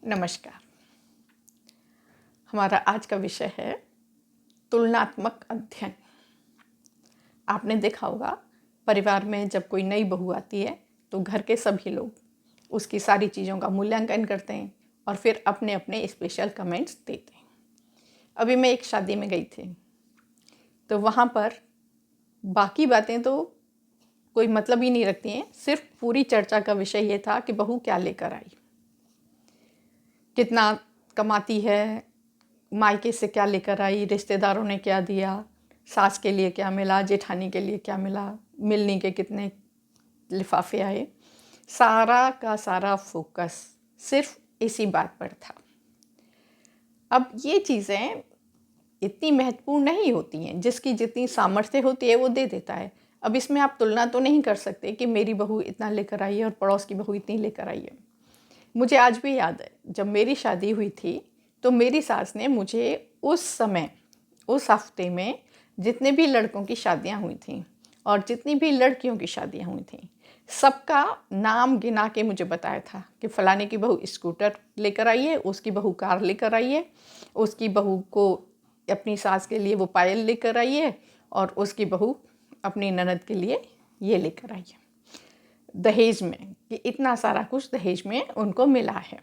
नमस्कार। हमारा आज का विषय है तुलनात्मक अध्ययन। आपने देखा होगा परिवार में जब कोई नई बहू आती है तो घर के सभी लोग उसकी सारी चीज़ों का मूल्यांकन करते हैं और फिर अपने अपने स्पेशल कमेंट्स देते हैं। अभी मैं एक शादी में गई थी तो वहाँ पर बाकी बातें तो कोई मतलब ही नहीं रखती हैं, सिर्फ पूरी चर्चा का विषय ये था कि बहू क्या लेकर आई, कितना कमाती है, मायके से क्या लेकर आई, रिश्तेदारों ने क्या दिया, सास के लिए क्या मिला, जेठानी के लिए क्या मिला, मिलने के कितने लिफाफे आए। सारा का सारा फोकस सिर्फ इसी बात पर था। अब ये चीज़ें इतनी महत्वपूर्ण नहीं होती हैं, जिसकी जितनी सामर्थ्य होती है वो दे देता है। अब इसमें आप तुलना तो नहीं कर सकते कि मेरी बहू इतना लेकर आई है और पड़ोस की बहू इतनी लेकर आई है। मुझे आज भी याद है जब मेरी शादी हुई थी तो मेरी सास ने मुझे उस समय उस हफ्ते में जितने भी लड़कों की शादियां हुई थी और जितनी भी लड़कियों की शादियां हुई थी सबका नाम गिना के मुझे बताया था कि फ़लाने की बहू स्कूटर लेकर आई है, उसकी बहू कार लेकर आई है, उसकी बहू को अपनी सास के लिए वो पायल लेकर आई है और उसकी बहू अपनी ननद के लिए ये लेकर आई है दहेज में, कि इतना सारा कुछ दहेज में उनको मिला है।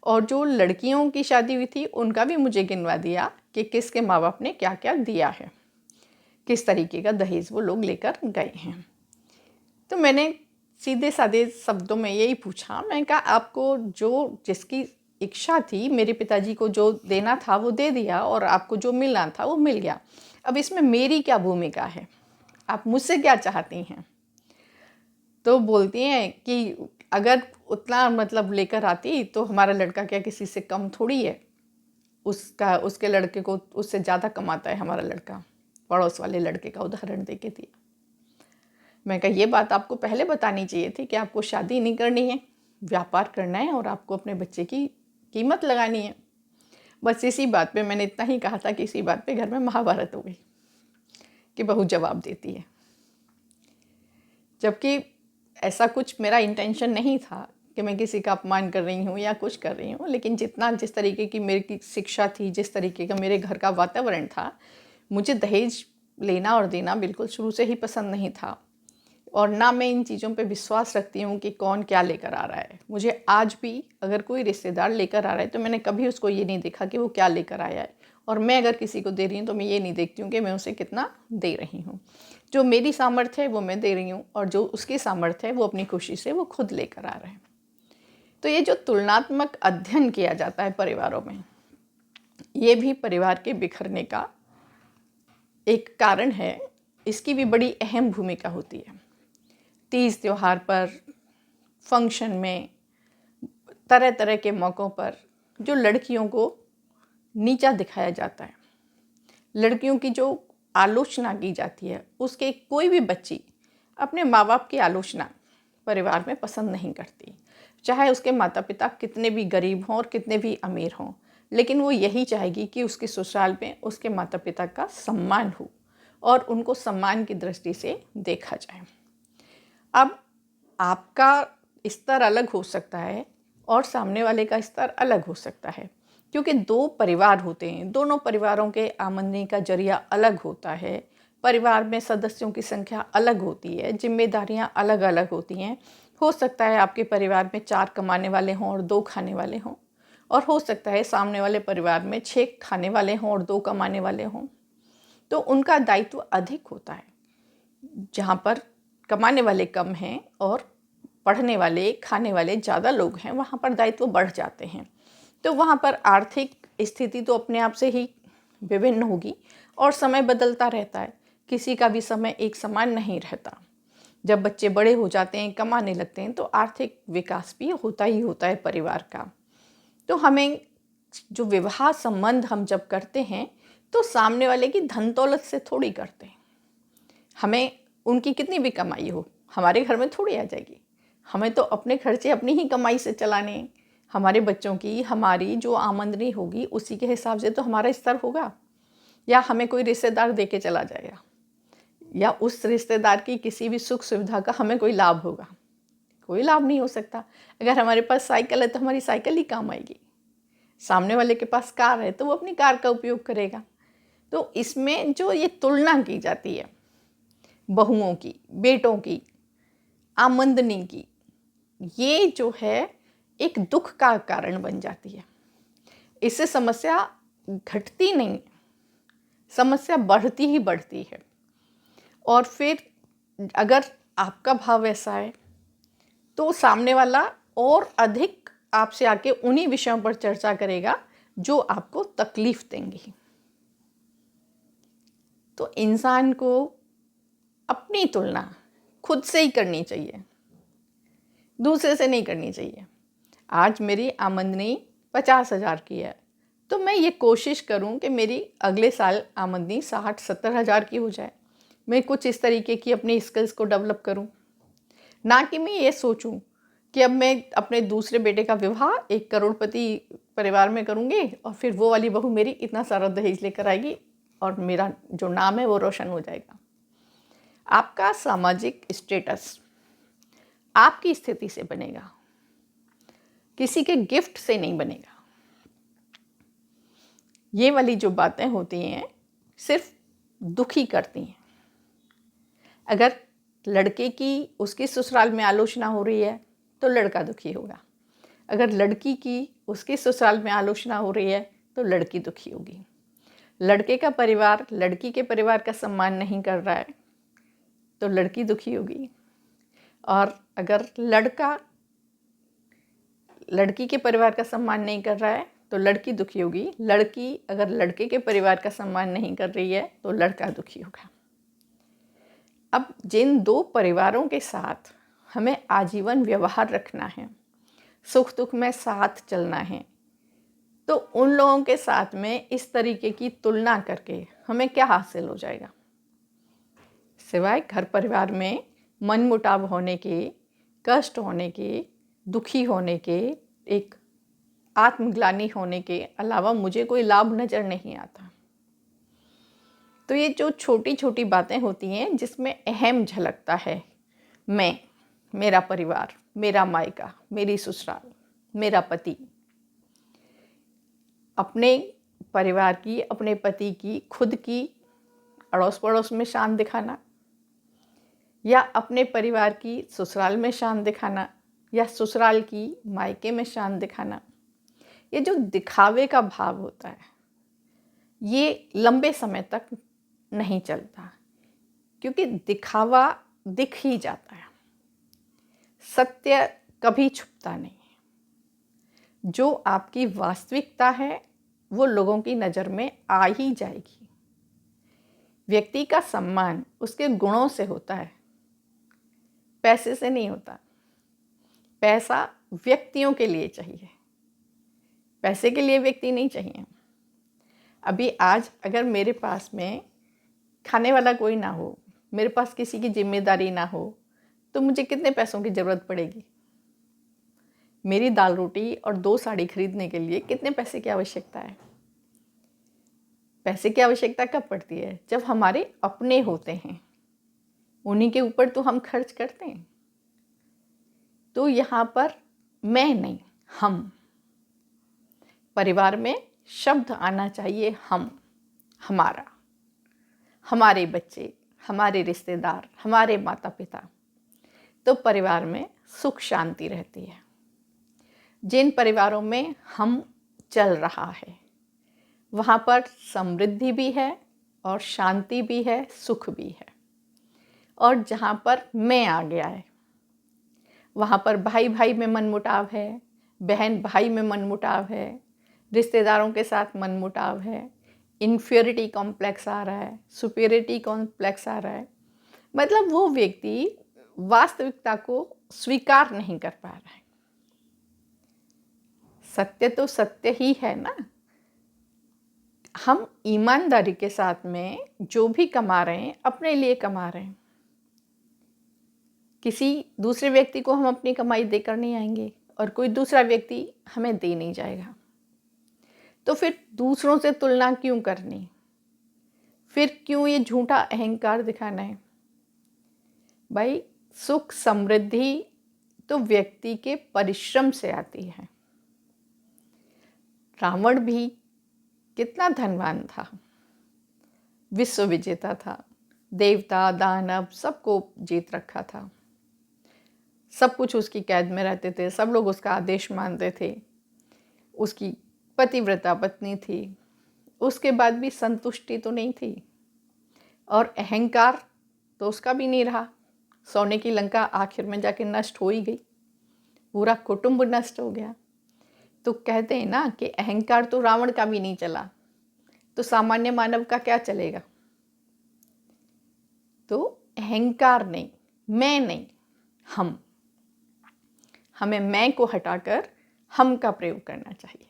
और जो लड़कियों की शादी हुई थी उनका भी मुझे गिनवा दिया कि किसके माँ बाप ने क्या क्या दिया है, किस तरीके का दहेज वो लोग लेकर गए हैं। तो मैंने सीधे साधे शब्दों में यही पूछा, मैंने कहा आपको जो जिसकी इच्छा थी, मेरे पिताजी को जो देना था वो दे दिया और आपको जो मिलना था वो मिल गया, अब इसमें मेरी क्या भूमिका है, आप मुझसे क्या चाहती हैं। तो बोलती हैं कि अगर उतना मतलब लेकर आती तो हमारा लड़का क्या किसी से कम थोड़ी है, उसके लड़के को उससे ज़्यादा कमाता है हमारा लड़का। पड़ोस वाले लड़के का उदाहरण दे के दिया। मैं कहा ये बात आपको पहले बतानी चाहिए थी कि आपको शादी नहीं करनी है, व्यापार करना है और आपको अपने बच्चे की कीमत लगानी है। बस इसी बात पे मैंने इतना ही कहा था कि इसी बात पे घर में महाभारत हो गई कि बहू जवाब देती है, जबकि ऐसा कुछ मेरा इंटेंशन नहीं था कि मैं किसी का अपमान कर रही हूँ या कुछ कर रही हूँ। लेकिन जिस तरीके की मेरी शिक्षा थी, जिस तरीके का मेरे घर का वातावरण था, मुझे दहेज लेना और देना बिल्कुल शुरू से ही पसंद नहीं था। और ना मैं इन चीज़ों पे विश्वास रखती हूँ कि कौन क्या लेकर आ रहा है। मुझे आज भी अगर कोई रिश्तेदार लेकर आ रहा है तो मैंने कभी उसको ये नहीं देखा कि वो क्या लेकर आया है, और मैं अगर किसी को दे रही हूँ तो मैं ये नहीं देखती हूँ कि मैं उसे कितना दे रही हूँ। जो मेरी सामर्थ्य है वो मैं दे रही हूँ और जो उसकी सामर्थ्य है वो अपनी खुशी से वो खुद लेकर आ रहे हैं। तो ये जो तुलनात्मक अध्ययन किया जाता है परिवारों में, ये भी परिवार के बिखरने का एक कारण है। इसकी भी बड़ी अहम भूमिका होती है। तीज त्योहार पर, फंक्शन में, तरह तरह के मौक़ों पर जो लड़कियों को नीचा दिखाया जाता है, लड़कियों की जो आलोचना की जाती है, उसके कोई भी बच्ची अपने माँ बाप की आलोचना परिवार में पसंद नहीं करती, चाहे उसके माता पिता कितने भी गरीब हों और कितने भी अमीर हों। लेकिन वो यही चाहेगी कि उसके ससुराल में उसके माता पिता का सम्मान हो और उनको सम्मान की दृष्टि से देखा जाए। अब आपका स्तर अलग हो सकता है और सामने वाले का स्तर अलग हो सकता है, क्योंकि दो परिवार होते हैं, दोनों परिवारों के आमदनी का जरिया अलग होता है, परिवार में सदस्यों की संख्या अलग होती है, जिम्मेदारियां अलग अलग होती हैं। हो सकता है आपके परिवार में 4 कमाने वाले हों और 2 खाने वाले हों, और हो सकता है सामने वाले परिवार में 6 खाने वाले हों और 2 कमाने वाले हों। तो उनका दायित्व अधिक होता है। जहाँ पर कमाने वाले कम हैं और पढ़ने वाले, खाने वाले ज़्यादा लोग हैं, वहाँ पर दायित्व बढ़ जाते हैं। तो वहाँ पर आर्थिक स्थिति तो अपने आप से ही विभिन्न होगी और समय बदलता रहता है। किसी का भी समय एक समान नहीं रहता। जब बच्चे बड़े हो जाते हैं, कमाने लगते हैं, तो आर्थिक विकास भी होता ही होता है परिवार का। तो हमें जो विवाह संबंध हम जब करते हैं तो सामने वाले की धन दौलत से थोड़ी करते हैं। हमें उनकी कितनी भी कमाई हो हमारे घर में थोड़ी आ जाएगी। हमें तो अपने खर्चे अपनी ही कमाई से चलाने हैं। हमारे बच्चों की हमारी जो आमदनी होगी उसी के हिसाब से तो हमारा स्तर होगा। या हमें कोई रिश्तेदार दे के चला जाएगा, या उस रिश्तेदार की किसी भी सुख सुविधा का हमें कोई लाभ होगा? कोई लाभ नहीं हो सकता। अगर हमारे पास साइकिल है तो हमारी साइकिल ही काम आएगी। सामने वाले के पास कार है तो वो अपनी कार का उपयोग करेगा। तो इसमें जो ये तुलना की जाती है बहुओं की, बेटों की, आमदनी की, ये जो है एक दुख का कारण बन जाती है। इससे समस्या घटती नहीं, समस्या बढ़ती ही बढ़ती है। और फिर अगर आपका भाव ऐसा है तो सामने वाला और अधिक आपसे आके उन्हीं विषयों पर चर्चा करेगा जो आपको तकलीफ देंगी। तो इंसान को अपनी तुलना खुद से ही करनी चाहिए, दूसरे से नहीं करनी चाहिए। आज मेरी आमदनी 50,000 की है तो मैं ये कोशिश करूं कि मेरी अगले साल आमदनी 60-70,000 की हो जाए। मैं कुछ इस तरीके की अपनी स्किल्स को डेवलप करूं, ना कि मैं ये सोचूं कि अब मैं अपने दूसरे बेटे का विवाह एक करोड़पति परिवार में करूंगी और फिर वो वाली बहू मेरी इतना सारा दहेज लेकर आएगी और मेरा जो नाम है वो रोशन हो जाएगा। आपका सामाजिक स्टेटस आपकी स्थिति से बनेगा, किसी के गिफ्ट से नहीं बनेगा। ये वाली जो बातें होती हैं सिर्फ दुखी करती हैं। अगर लड़के की उसकी ससुराल में आलोचना हो रही है तो लड़का दुखी होगा, अगर लड़की की उसके ससुराल में आलोचना हो रही है तो लड़की दुखी होगी। लड़के का परिवार लड़की के परिवार का सम्मान नहीं कर रहा है तो लड़की दुखी होगी, और अगर लड़का लड़की के परिवार का सम्मान नहीं कर रहा है तो लड़की दुखी होगी। लड़की अगर लड़के के परिवार का सम्मान नहीं कर रही है तो लड़का दुखी होगा। अब जिन दो परिवारों के साथ हमें आजीवन व्यवहार रखना है, सुख दुख में साथ चलना है, तो उन लोगों के साथ में इस तरीके की तुलना करके हमें क्या हासिल हो जाएगा, सिवाय घर परिवार में मनमुटाव होने के, कष्ट होने के, दुखी होने के, एक आत्मग्लानि होने के अलावा मुझे कोई लाभ नज़र नहीं आता। तो ये जो छोटी छोटी बातें होती हैं जिसमें अहम झलकता है मैं, मेरा परिवार, मेरा मायका, मेरी ससुराल, मेरा पति, अपने परिवार की, अपने पति की, खुद की अड़ोस पड़ोस में शान दिखाना, या अपने परिवार की ससुराल में शान दिखाना, या ससुराल की मायके में शान दिखाना, ये जो दिखावे का भाव होता है ये लंबे समय तक नहीं चलता, क्योंकि दिखावा दिख ही जाता है, सत्य कभी छुपता नहीं है। जो आपकी वास्तविकता है वो लोगों की नज़र में आ ही जाएगी। व्यक्ति का सम्मान उसके गुणों से होता है, पैसे से नहीं होता। पैसा व्यक्तियों के लिए चाहिए, पैसे के लिए व्यक्ति नहीं चाहिए। अभी आज अगर मेरे पास में खाने वाला कोई ना हो, मेरे पास किसी की जिम्मेदारी ना हो, तो मुझे कितने पैसों की ज़रूरत पड़ेगी? मेरी दाल रोटी और 2 साड़ी खरीदने के लिए कितने पैसे की आवश्यकता है? पैसे की आवश्यकता कब पड़ती है? जब हमारे अपने होते हैं, उन्हीं के ऊपर तो हम खर्च करते हैं। तो यहाँ पर मैं नहीं, हम, परिवार में शब्द आना चाहिए हम, हमारा, हमारे बच्चे, हमारे रिश्तेदार, हमारे माता पिता। तो परिवार में सुख शांति रहती है। जिन परिवारों में हम चल रहा है वहाँ पर समृद्धि भी है और शांति भी है, सुख भी है। और जहाँ पर मैं आ गया है वहाँ पर भाई भाई में मनमुटाव है, बहन भाई में मनमुटाव है, रिश्तेदारों के साथ मनमुटाव है, इन्फीरियरिटी कॉम्प्लेक्स आ रहा है, सुपीरियरिटी कॉम्प्लेक्स आ रहा है। मतलब वो व्यक्ति वास्तविकता को स्वीकार नहीं कर पा रहा है। सत्य तो सत्य ही है ना। हम ईमानदारी के साथ में जो भी कमा रहे हैं अपने लिए कमा रहे हैं। किसी दूसरे व्यक्ति को हम अपनी कमाई देकर नहीं आएंगे और कोई दूसरा व्यक्ति हमें दे नहीं जाएगा। तो फिर दूसरों से तुलना क्यों करनी? फिर क्यों ये झूठा अहंकार दिखाना है? भाई सुख समृद्धि तो व्यक्ति के परिश्रम से आती है। रावण भी कितना धनवान था, विश्व विजेता था, देवता दानव सबको जीत रखा था, सब कुछ उसकी कैद में रहते थे, सब लोग उसका आदेश मानते थे, उसकी पतिव्रता पत्नी थी, उसके बाद भी संतुष्टि तो नहीं थी और अहंकार तो उसका भी नहीं रहा। सोने की लंका आखिर में जाके नष्ट हो ही गई, पूरा कुटुंब नष्ट हो गया। तो कहते हैं ना कि अहंकार तो रावण का भी नहीं चला, तो सामान्य मानव का क्या चलेगा। तो अहंकार नहीं, मैं नहीं, हमें मैं को हटाकर हम का प्रयोग करना चाहिए,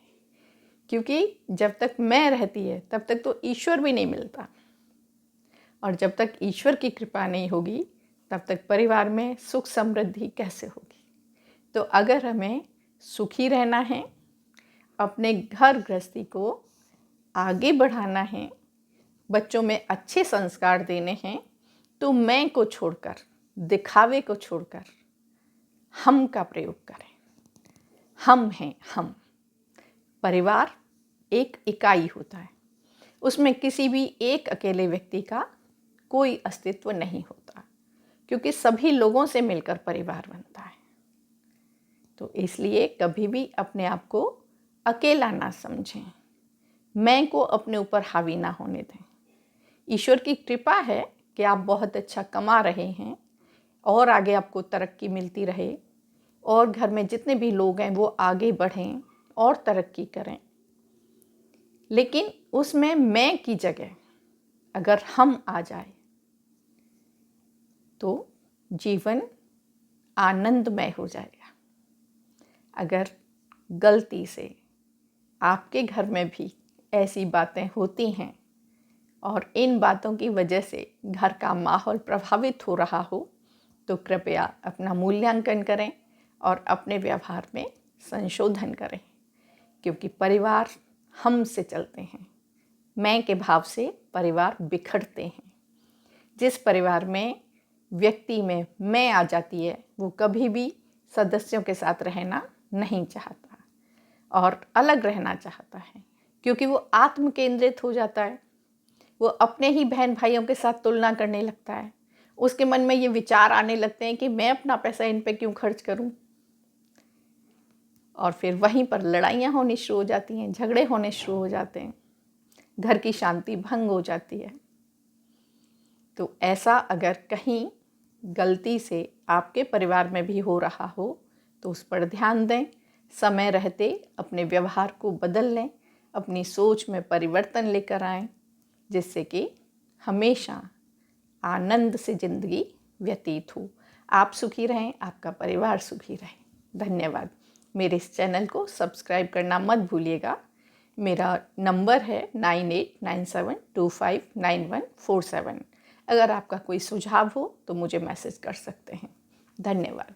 क्योंकि जब तक मैं रहती है तब तक तो ईश्वर भी नहीं मिलता, और जब तक ईश्वर की कृपा नहीं होगी तब तक परिवार में सुख समृद्धि कैसे होगी। तो अगर हमें सुखी रहना है, अपने घर गृहस्थी को आगे बढ़ाना है, बच्चों में अच्छे संस्कार देने हैं, तो मैं को छोड़कर, दिखावे को छोड़कर हम का प्रयोग करें। हम हैं, हम। परिवार एक इकाई होता है, उसमें किसी भी एक अकेले व्यक्ति का कोई अस्तित्व नहीं होता, क्योंकि सभी लोगों से मिलकर परिवार बनता है। तो इसलिए कभी भी अपने आप को अकेला ना समझें, मैं को अपने ऊपर हावी ना होने दें। ईश्वर की कृपा है कि आप बहुत अच्छा कमा रहे हैं और आगे आपको तरक्की मिलती रहे, और घर में जितने भी लोग हैं वो आगे बढ़ें और तरक्की करें। लेकिन उसमें मैं की जगह अगर हम आ जाए तो जीवन आनंदमय हो जाएगा। अगर गलती से आपके घर में भी ऐसी बातें होती हैं और इन बातों की वजह से घर का माहौल प्रभावित हो रहा हो, तो कृपया अपना मूल्यांकन करें और अपने व्यवहार में संशोधन करें, क्योंकि परिवार हम से चलते हैं। मैं के भाव से परिवार बिखरते हैं। जिस परिवार में व्यक्ति में मैं आ जाती है, वो कभी भी सदस्यों के साथ रहना नहीं चाहता और अलग रहना चाहता है, क्योंकि वो आत्म केंद्रित हो जाता है। वो अपने ही बहन भाइयों के साथ तुलना करने लगता है। उसके मन में ये विचार आने लगते हैं कि मैं अपना पैसा इन पे क्यों खर्च करूं, और फिर वहीं पर लड़ाइयाँ होनी शुरू हो जाती हैं, झगड़े होने शुरू हो जाते हैं, घर की शांति भंग हो जाती है। तो ऐसा अगर कहीं गलती से आपके परिवार में भी हो रहा हो तो उस पर ध्यान दें, समय रहते अपने व्यवहार को बदल लें, अपनी सोच में परिवर्तन लेकर आएं, जिससे कि हमेशा आनंद से ज़िंदगी व्यतीत हो। आप सुखी रहें, आपका परिवार सुखी रहे। धन्यवाद। मेरे इस चैनल को सब्सक्राइब करना मत भूलिएगा। मेरा नंबर है 9897259147। अगर आपका कोई सुझाव हो तो मुझे मैसेज कर सकते हैं। धन्यवाद।